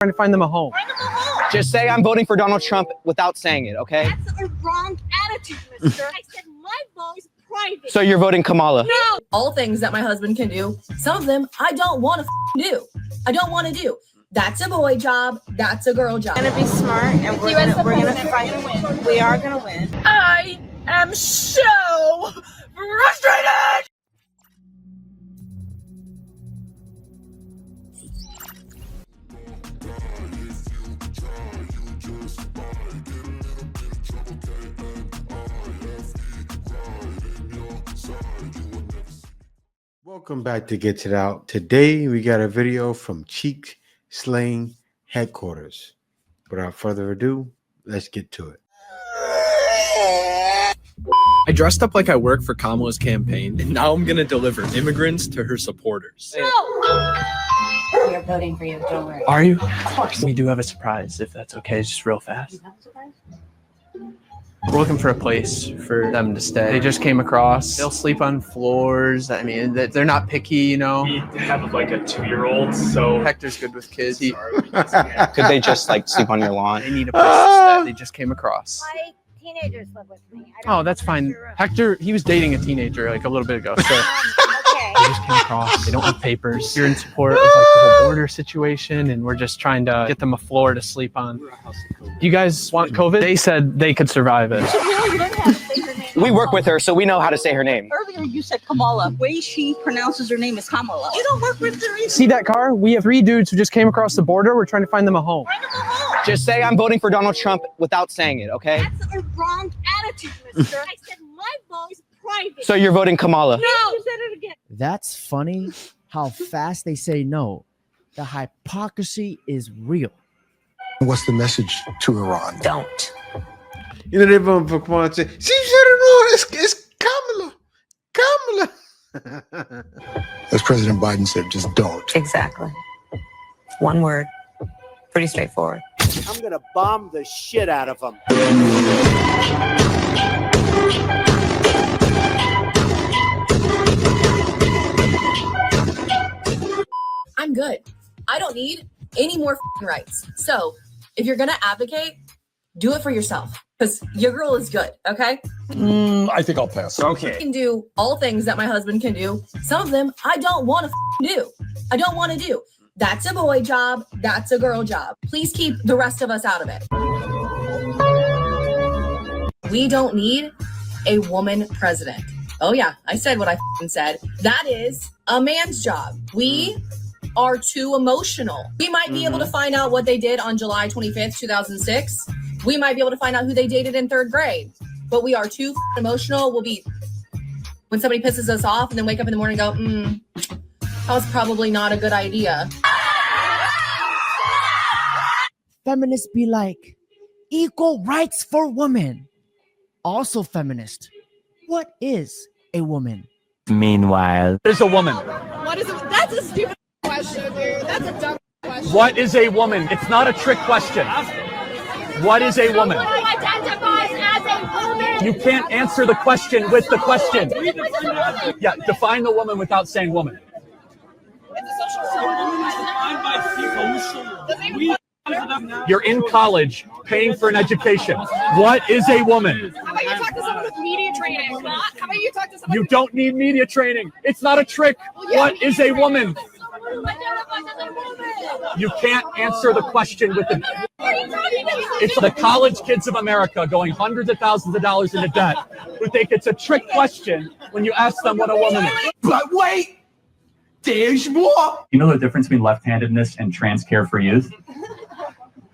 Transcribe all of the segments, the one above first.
trying to find them a home. Just say I'm voting for Donald Trump without saying it, okay? That's a wrong attitude, mister. I said my vote is private. So you're voting Kamala? No! All things that my husband can do, some of them I don't want to do. I don't want to do. That's a boy job. That's a girl job. We're gonna be smart and we're gonna fight and win. We are gonna win. I am so frustrated! Welcome back to Get It Out. Today we got a video from Cheek Slaying Headquarters. Without further ado, let's get to it. I dressed up like I work for Kamala's campaign, and now I'm gonna deliver immigrants to her supporters. We're voting for you, don't worry. Are you? Of course. We do have a surprise, if that's okay, just real fast. We're looking for a place for them to stay. They just came across. They'll sleep on floors. I mean, they're not picky, you know. We have like a 2-year-old, so Hector's good with kids. Could they just like sleep on your lawn? They need a place to stay. They just came across. My teenagers live with me. Oh, that's fine. Hector, he was dating a teenager like a little bit ago, so Okay. they just came across. They don't have papers. You're in support of like the whole border situation, and we're just trying to get them a floor to sleep on. You guys want COVID? They said they could survive it. You don't have to say her name. We work with her, so we know how to say her name. Earlier you said Kamala. The way she pronounces her name is Kamala. You don't work with her either. See that car? We have 3 dudes who just came across the border. We're trying to find them a home. Find them a home. Just say I'm voting for Donald Trump without saying it, okay? That's a wrong attitude, mister. I said my vote is private. So you're voting Kamala? No! You said it again. That's funny how fast they say no. The hypocrisy is real. What's the message to Iran? Don't. You know, they vote for Kamala and say, she said it wrong. It's Kamala. Kamala. As President Biden said, just don't. Exactly. One word. Pretty straightforward. I'm gonna bomb the shit out of them. I'm good. I don't need any more rights. So if you're gonna advocate, do it for yourself. Because your girl is good, okay? I think I'll pass. I Okay. can do all things that my husband can do. Some of them I don't want to do. I don't want to do. That's a boy job. That's a girl job. Please keep the rest of us out of it. We don't need a woman president. Oh yeah, I said what I said. That is a man's job. We are too emotional. We might be able to find out what they did on July 25th, 2006. We might be able to find out who they dated in 3rd grade, but we are too emotional. We'll be, when somebody pisses us off and then wake up in the morning and go, that was probably not a good idea. Feminists be like, equal rights for women. Also feminist. What is a woman? Meanwhile, is a woman. What is it? That's a stupid question, dude. That's a dumb question. What is a woman? It's not a trick question. What is a woman? Who identifies as a woman? You can't answer the question with the question. Yeah, define the woman without saying woman. You're in college, paying for an education. What is a woman? How about you talk to someone with media training? How about you talk to someone? You don't need media training. It's not a trick. What is a woman? You can't answer the question with the... It's the college kids of America going hundreds of thousands of dollars into debt who think it's a trick question when you ask them what a woman is. But wait, there's more. You know the difference between left-handedness and trans care for youth?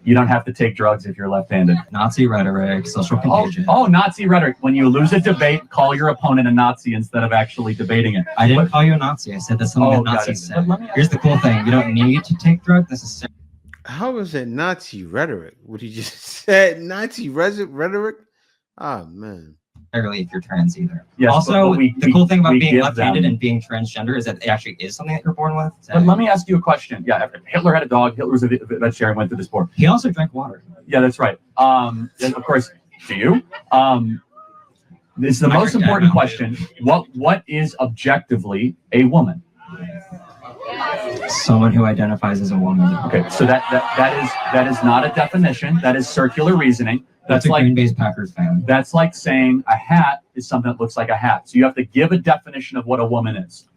You don't have to take drugs if you're left-handed. Nazi rhetoric, social contagion. Oh, Nazi rhetoric. When you lose a debate, call your opponent a Nazi instead of actually debating it. I didn't call you a Nazi. I said that's something that Nazis said. Here's the cool thing. You don't need to take drugs necessarily. How is it Nazi rhetoric? What he just said, Nazi rhetoric? Oh, man. If you're trans either. Yes, also, but the cool thing about we being give left-handed them- and being transgender is that it actually is something that you're born with. But let me ask you a question. Yeah, Hitler had a dog. Hitler was a vegetarian, went through this war. He also drank water. Yeah, that's right. And of course, do you? This is the most important question. What is objectively a woman? Someone who identifies as a woman. Okay, so that is not a definition. That is circular reasoning. That's a like Green Bay's Packers fan. That's like saying a hat is something that looks like a hat. So you have to give a definition of what a woman is.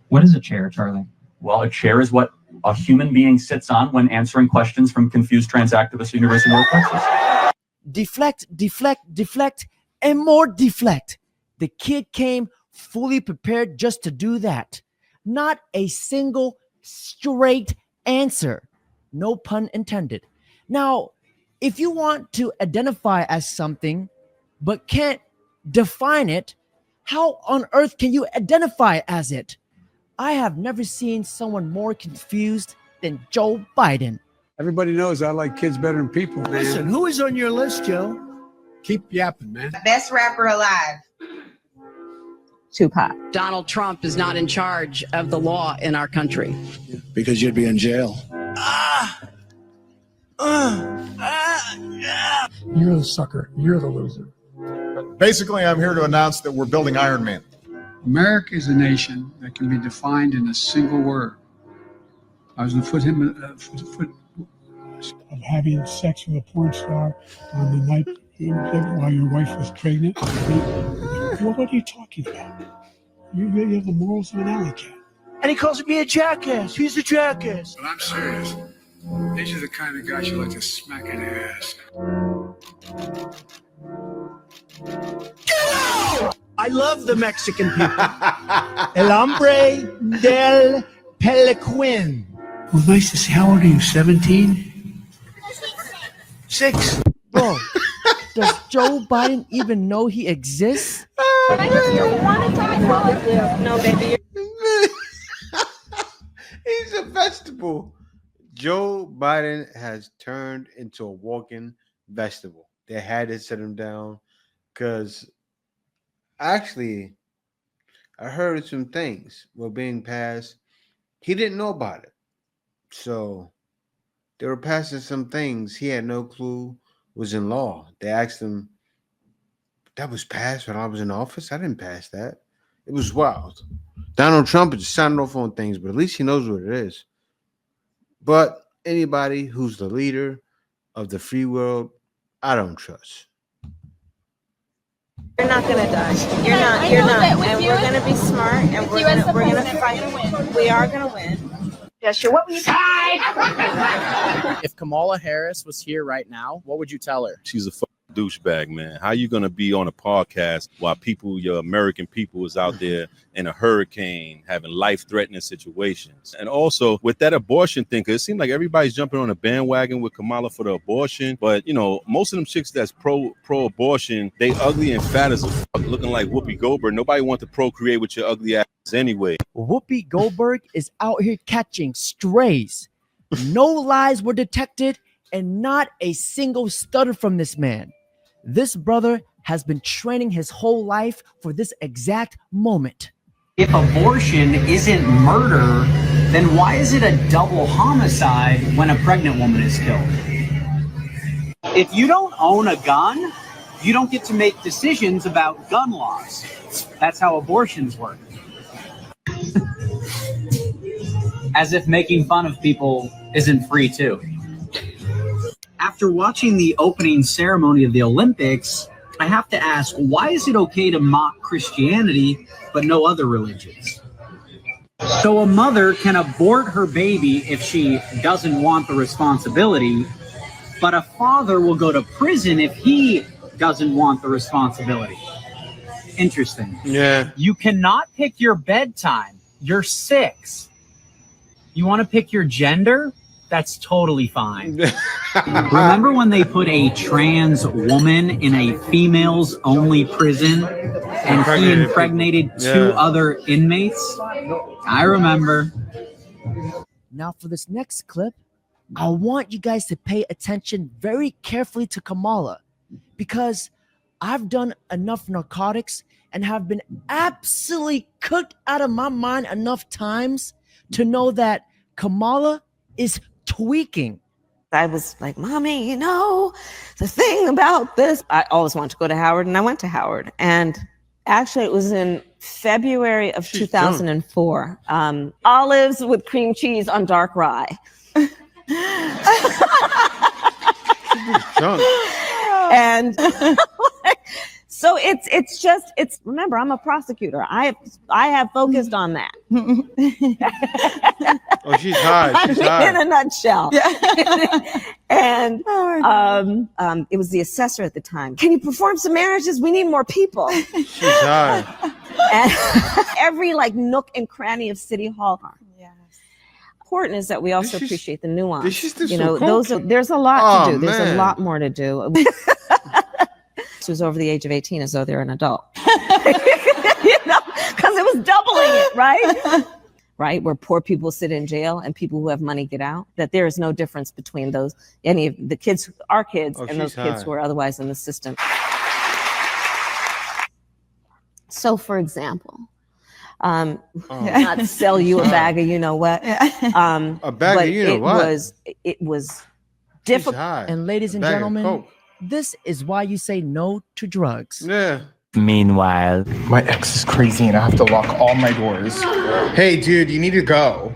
What is a chair, Charlie? Well, a chair is what a human being sits on when answering questions from confused transactivists, University of North Texas. Deflect, deflect, deflect, and more deflect. The kid came fully prepared just to do that. Not a single straight answer. No pun intended. Now, if you want to identify as something but can't define it, how on earth can you identify as it? I have never seen someone more confused than Joe Biden. Everybody knows I like kids better than people, man. Listen, who is on your list, Joe? Keep yapping, man. Best rapper alive. Tupac. Donald Trump is not in charge of the law in our country. Because you'd be in jail. You're the sucker. You're the loser. Basically, I'm here to announce that we're building Iron Man. America is a nation that can be defined in a single word. I was of having sex with a porn star on the night while your wife was pregnant. Well, what are you talking about? You have the morals of an alley cat. And he calls me a jackass. He's a jackass. But I'm serious. These are the kind of guys you like to smack in the ass. I love the Mexican people. El hombre del peliquin. Well, nice to see. How old are you? 17? 6. Bro, does Joe Biden even know he exists? I just want to talk politics. No, baby. He's a vegetable. Joe Biden has turned into a walking vegetable. They had to sit him down because actually I heard some things were being passed. He didn't know about it. So they were passing some things he had no clue was in law. They asked him, that was passed when I was in office? I didn't pass that. It was wild. Donald Trump is signing off on things, but at least he knows what it is. But anybody who's the leader of the free world, I don't trust. You're not gonna die. You're not. You're not. And we're gonna be smart, and we're gonna fight. We are gonna win. Yeah, sure. What will you say? If Kamala Harris was here right now, what would you tell her? She's a douchebag, man. How you gonna be on a podcast while people, your American people, is out there in a hurricane having life-threatening situations? And also with that abortion thing, because it seems like everybody's jumping on a bandwagon with Kamala for the abortion, but you know, most of them chicks that's pro-abortion, they ugly and fat as a fuck, looking like Whoopi Goldberg. Nobody wants to procreate with your ugly ass anyway. Whoopi Goldberg is out here catching strays. No lies were detected and not a single stutter from this man. This brother has been training his whole life for this exact moment. If abortion isn't murder, then why is it a double homicide when a pregnant woman is killed? If you don't own a gun, you don't get to make decisions about gun laws. That's how abortions work. As if making fun of people isn't free too. After watching the opening ceremony of the Olympics, I have to ask, why is it okay to mock Christianity but no other religions? So a mother can abort her baby if she doesn't want the responsibility, but a father will go to prison if he doesn't want the responsibility. Interesting. Yeah. You cannot pick your bedtime. You're 6. You want to pick your gender? That's totally fine. Remember when they put a trans woman in a females only prison and he impregnated 2 other inmates? I remember. Now for this next clip, I want you guys to pay attention very carefully to Kamala, because I've done enough narcotics and have been absolutely cooked out of my mind enough times to know that Kamala is tweaking. I was like, Mommy, you know, the thing about this, I always wanted to go to Howard, and I went to Howard. And actually it was in February of 2004. Olives with cream cheese on dark rye. And so it's remember, I'm a prosecutor. I have focused on that. Oh, she's high. She's high. In a nutshell. And it was the assessor at the time. Can you perform some marriages? We need more people. She's high. And every like nook and cranny of City Hall. Important is that we also appreciate the nuance. You know, there's a lot to do. There's a lot more to do. Who's over the age of 18 as though they're an adult. You know, because it was doubling it, right? Right, where poor people sit in jail and people who have money get out. That there is no difference between those, any of the kids, our kids, and those kids who are otherwise in the system. So, for example, not sell you a bag of you know what. A bag of you know what. It was difficult. And ladies and gentlemen, this is why you say no to drugs. Yeah. Meanwhile, my ex is crazy and I have to lock all my doors. Hey, dude, you need to go.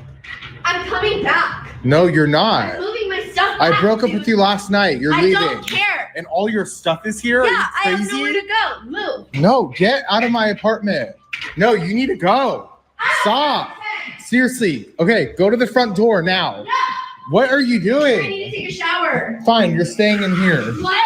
I'm coming back. No, you're not. I'm moving my stuff. I broke up with you last night. You're leaving. I don't care. And all your stuff is here? Yeah, Are you I have crazy? nowhere to go. Move. No, get out of my apartment. No, you need to go. Stop. Seriously. Okay, go to the front door now. No. What are you doing? I need to take a shower. Fine, you're staying in here. What?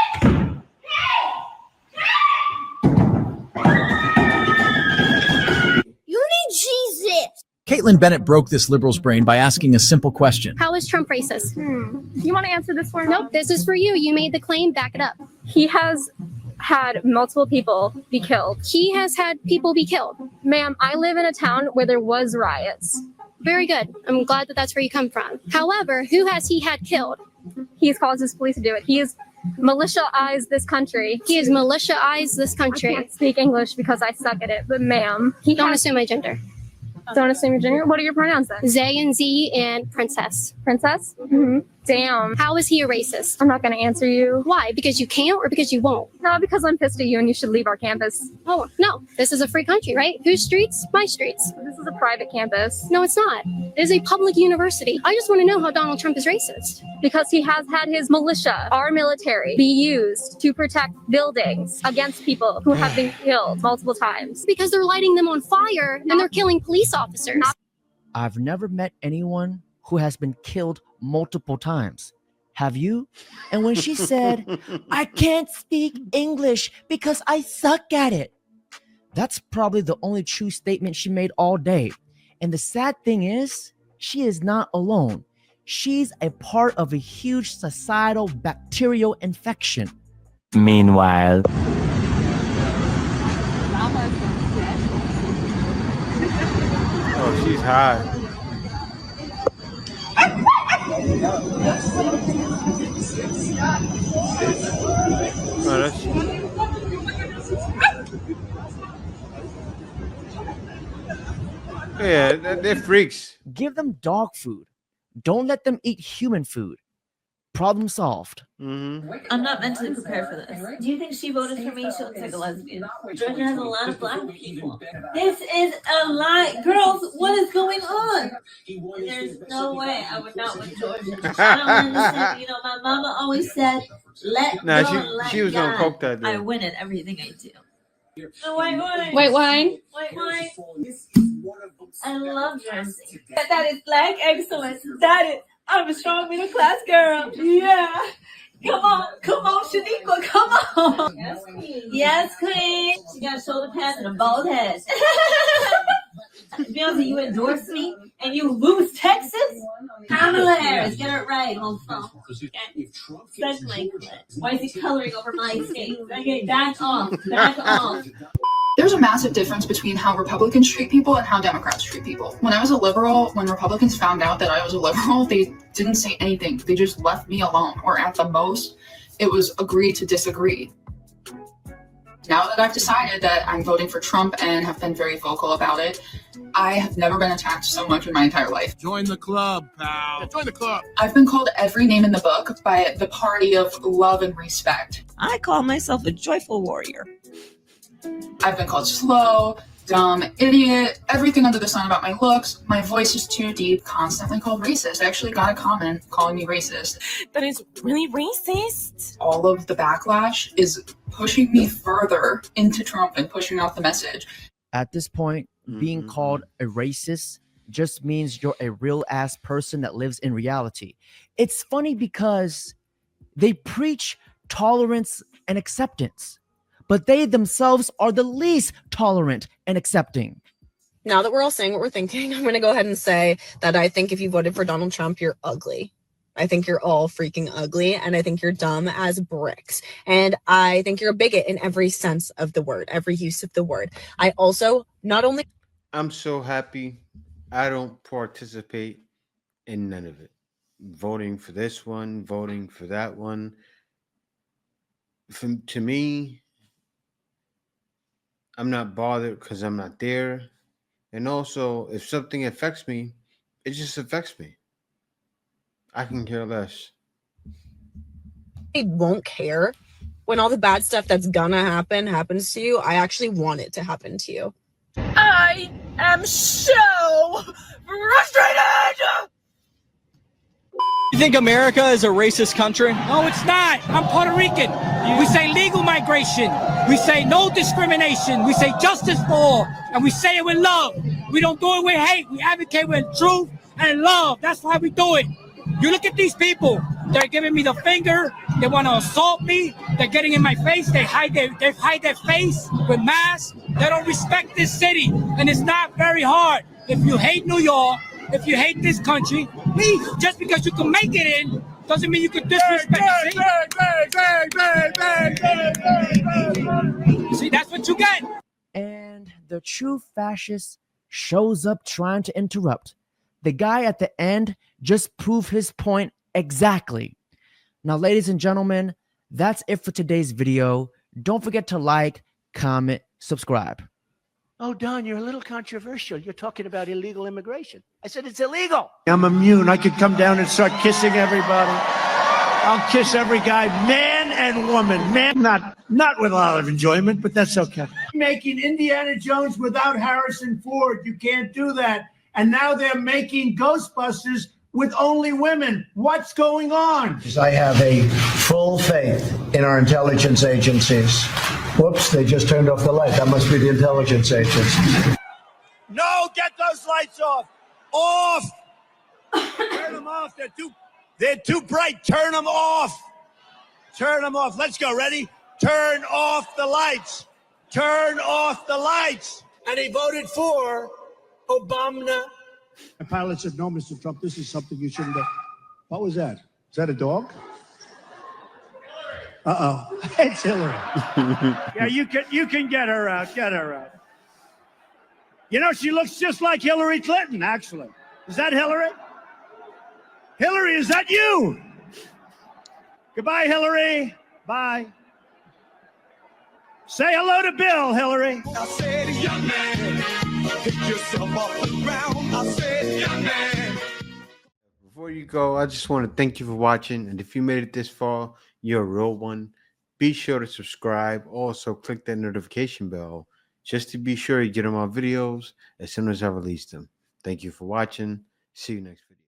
You need Jesus. Caitlin Bennett broke this liberal's brain by asking a simple question. How is Trump racist? You want to answer this for me? Nope, this is for you. You made the claim, back it up. He has had multiple people be killed. He has had people be killed. Ma'am, I live in a town where there was riots. Very good. I'm glad that that's where you come from. However, who has he had killed? He's caused his police to do it. He has militia-ized this country. He has militia-ized this country. I can't speak English because I suck at it, but ma'am. Don't assume my gender. Don't assume your gender? What are your pronouns then? They and Z and princess. Princess? Mm-hmm. Damn. How is he a racist? I'm not going to answer you. Why? Because you can't or because you won't? No, because I'm pissed at you and you should leave our campus. Oh, no. This is a free country, right? Whose streets? My streets. This is a private campus. No, it's not. It is a public university. I just want to know how Donald Trump is racist. Because he has had his militia, our military, be used to protect buildings against people who have been killed multiple times. Because they're lighting them on fire and they're killing police officers. I've never met anyone who has been killed multiple times. Have you? And when she said, I can't speak English because I suck at it, that's probably the only true statement she made all day. And the sad thing is, she is not alone. She's a part of a huge societal bacterial infection. meanwhile, Oh, she's high. Oh, that's... Yeah, they're freaks. Give them dog food. Don't let them eat human food. Problem solved. Mm-hmm. I'm not mentally prepared for this. Do you think she voted for me? She looks like a lesbian. Georgia has a lot of black people. This is a lie. Girls, what is going on? There's no way I would not win Georgia. I don't understand. You know, my mama always said, let go, she was on coke that day. I win at everything I do. Oh, white wine. White wine. White wine. I love Jersey. That is black excellence. That is. I'm a strong middle class girl. Yeah. Come on, Shaniqua, come on. Yes, queen. Yes, queen. She got shoulder pads and a bald head. Beyonce, you endorse me and you lose Texas? Kamala Harris, get it right on phone. Such my clit. Why is he coloring over my state? Okay, back off. Back off. There's a massive difference between how Republicans treat people and how Democrats treat people. When I was a liberal, when Republicans found out that I was a liberal, they didn't say anything. They just left me alone, or at the most, it was agree to disagree. Now that I've decided that I'm voting for Trump and have been very vocal about it, I have never been attacked so much in my entire life. Join the club, pal. Join the club. I've been called every name in the book by the party of love and respect. I call myself a joyful warrior. I've been called slow, dumb, idiot, everything under the sun about my looks. My voice is too deep, constantly called racist. I actually got a comment calling me racist. That is really racist. All of the backlash is pushing me further into Trump and pushing out the message. At this point, being called a racist just means you're a real ass person that lives in reality. It's funny because they preach tolerance and acceptance, but they themselves are the least tolerant and accepting. Now that we're all saying what we're thinking, I'm going to go ahead and say that I think if you voted for Donald Trump, you're ugly. I think you're all freaking ugly, and I think you're dumb as bricks. And I think you're a bigot in every sense of the word, every use of the word. I also not only... I'm so happy I don't participate in none of it. Voting for this one, voting for that one. To me, I'm not bothered because I'm not there. And also, if something affects me, it just affects me. I can care less. I won't care when all the bad stuff that's gonna happen happens to you. I actually want it to happen to you. I am so frustrated! You think America is a racist country? No, it's not. I'm Puerto Rican. We say legal migration. We say no discrimination. We say justice for all. And we say it with love. We don't do it with hate. We advocate with truth and love. That's why we do it. You look at these people. They're giving me the finger. They want to assault me. They're getting in my face. They hide their face with masks. They don't respect this city. And it's not very hard. If you hate New York, if you hate this country, please, just because you can make it in, doesn't mean you can disrespect it. See, that's what you get. And the true fascist shows up trying to interrupt. The guy at the end just proved his point exactly. Now, ladies and gentlemen, that's it for today's video. Don't forget to like, comment, subscribe. Oh, Don, you're a little controversial. You're talking about illegal immigration. I said it's illegal. I'm immune. I could come down and start kissing everybody. I'll kiss every guy, man and woman. Man, not with a lot of enjoyment, but that's okay. Making Indiana Jones without Harrison Ford. You can't do that. And now they're making Ghostbusters with only women. What's going on? I have a full faith in our intelligence agencies. Whoops, they just turned off the light. That must be the intelligence agencies. No, get those lights off. Off. Turn them off. They're too bright. Turn them off. Turn them off. Let's go. Ready? Turn off the lights. Turn off the lights. And he voted for Obama. The pilot said, no, Mr. Trump, this is something you shouldn't do. What was that? Is that a dog? Uh-oh. It's Hillary. Yeah, you can get her out. Get her out. You know, she looks just like Hillary Clinton, actually. Is that Hillary? Hillary, is that you? Goodbye, Hillary. Bye. Say hello to Bill, Hillary. I said, young man, pick yourself off the ground. I said, young man. Before you go, I just want to thank you for watching. And if you made it this far, you're a real one. Be sure to subscribe. Also, click that notification bell just to be sure you get on my videos as soon as I release them. Thank you for watching. See you next video.